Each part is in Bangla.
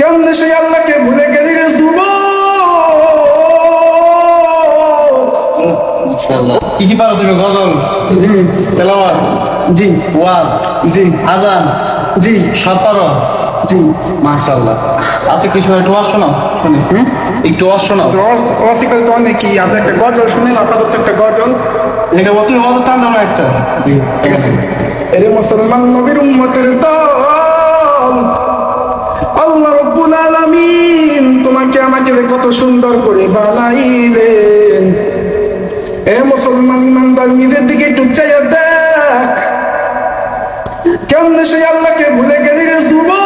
কেমনে সেই আল্লাহকে ভুলে গেলি রে যুবক? কি কি পারো তুমি? গজল, তেলাওয়াত, জি ওয়াজ, জি আজান, জি সব পারো? জি। মাশাআল্লাহ। আচ্ছা কিছু একটু ওয়াজ শোনাও, শুনি। একটু ওয়াজ শোনাও। অসিকাল তো অনেকই, আপনি একটা গজল শুনেন, আপাতত একটা গজল। এটা তুমি ওয়াজের টান দাও না একটা। ঠিক আছে। এরে মুসলমান নবীর উম্মতের দল, আল্লাহ রব্বুল আলামিন তোমাকে আমাকে কত সুন্দর করে বানাইলেন। এ মুসলমান ইমানদার, নিজের দিকে একটু চাইয়া দেখ, কেমনে সেই আল্লাহকে ভুলে গেলি রে যুবক?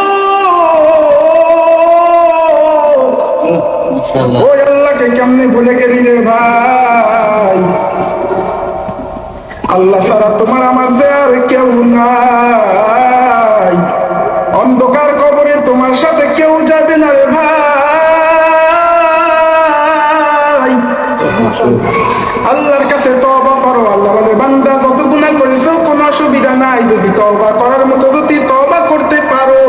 ওই আল্লাহকে কেমনে ভুলে গেলি রে ভাই? আল্লাহ ছাড়া তোমার আমার যে আর কেউ নাই, অন্ধকার কবরে তোমার সাথে কেউ যাবে না রে ভাই। আল্লাহর কাছে তওবা করো। আল্লাহ বলে, বান্দা যত গুনাহ করেছো কোনো অসুবিধা নাই, যদি তওবা করার মতো যদি তওবা করতে পারো,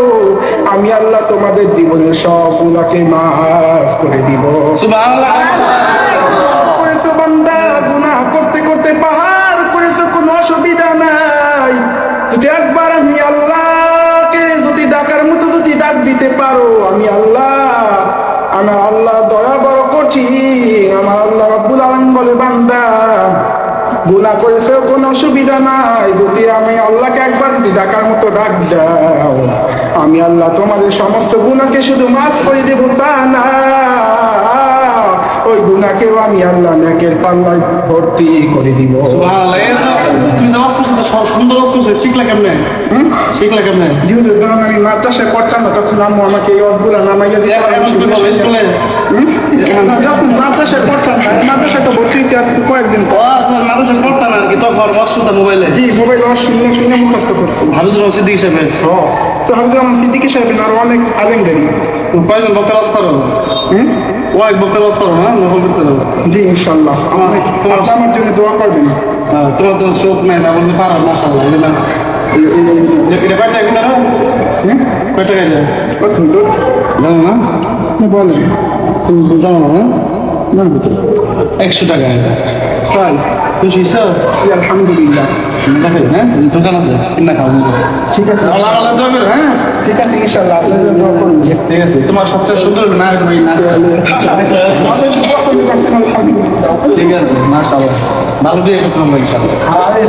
আমি আল্লাহ তোমাদের জীবনের সব গুনাহকে মাফ করে দিব। সুবহানাল্লাহ। করেছো বান্দা, গুনাহ করতে করতে পাহাড় করেছো, কোনো অসুবিধা নাই, যদি একবার আমি আল্লাহকে যদি ডাকার মতো যদি ডাক দিতে পারো, আমি আল্লাহ, আমার আল্লাহ দয়া বড় কঠিন। আমার আল্লাহ রব্বুল আলামিন বলে, বান্দা গুনাহ করেছো কোনো অসুবিধা নাই, যদি আমি আল্লাহকে একবার যদি ডাকার মতো ডাক দাও, আমি আল্লাহ তোমাদের সমস্ত গুনাহকে শুধু মাফ করে দেব তা না, ওই গুনাহকেও আমি আল্লাহ নেকের পাল্লায় ভর্তি করে দিব। সুবহানাল্লাহ। তুমি যে ওয়াজ করছো তো সুন্দর ওয়াজ করছো, শিখলা কেমনে? শিখলা কেমনে? যেহেতু যখন আমি মাদ্রাসায় পড়তাম না, তখন আম্মু আমাকে এই ওয়াজগুলো নামাইয়া দিত। স্কুলে যখন মাদ্রাসায় পড়তাম না, মাদ্রাসায় তো ভর্তি হইতে আর কয়েকদিন পর। মাদ্রাসা পড়তাম আর কি, তখন ওয়াজ শুনতাম মোবাইলে। জি, মোবাইল ওয়াজ শুনে শুনে মুখস্থ করছি। হাফিজুর রহমান সিদ্দিকী সাহেব। তো হাফিজুর রহমান সিদ্দিকী সাহেব আর অনেক আলেমদেরই। কয়েকজন বক্তার ওয়াজ করো? কয়েক বক্তার ওয়াজ করো না? নকল করতে হবে। জি ইনশাআল্লাহ। আপনি আমার জন্য দোয়া করবেন। হ্যাঁ, তোমার তো চোখ নাই, তা বলতে পারো। মাশাআল্লাহ। এটা কয় টাকা দাও? কয় টাকা যায়? কত দূর জানো না? বলেন। তুমি জানো না? জানবো তো। 100 টাকা। তাই? খুশি স্যার? জি আলহামদুলিল্লাহ। মজা করি, হ্যাঁ? দোকান আছে, কিনা খাও। ঠিক আছে, আল্লাহ আল্লাহ দোয়া করো, হ্যাঁ? ঠিক আছে ইনশাআল্লাহ, আপনার জন্য দোয়া করুন। ঠিক আছে। তোমার সবচেয়ে সুন্দর না তুমি না। আপনি যদি পছন্দ করতেন আলহামদুলিল্লাহ। ঠিক আছে, মাশাআল্লাহ। ভালো বিয়ে করতে হবে ইনশাআল্লাহ। আরে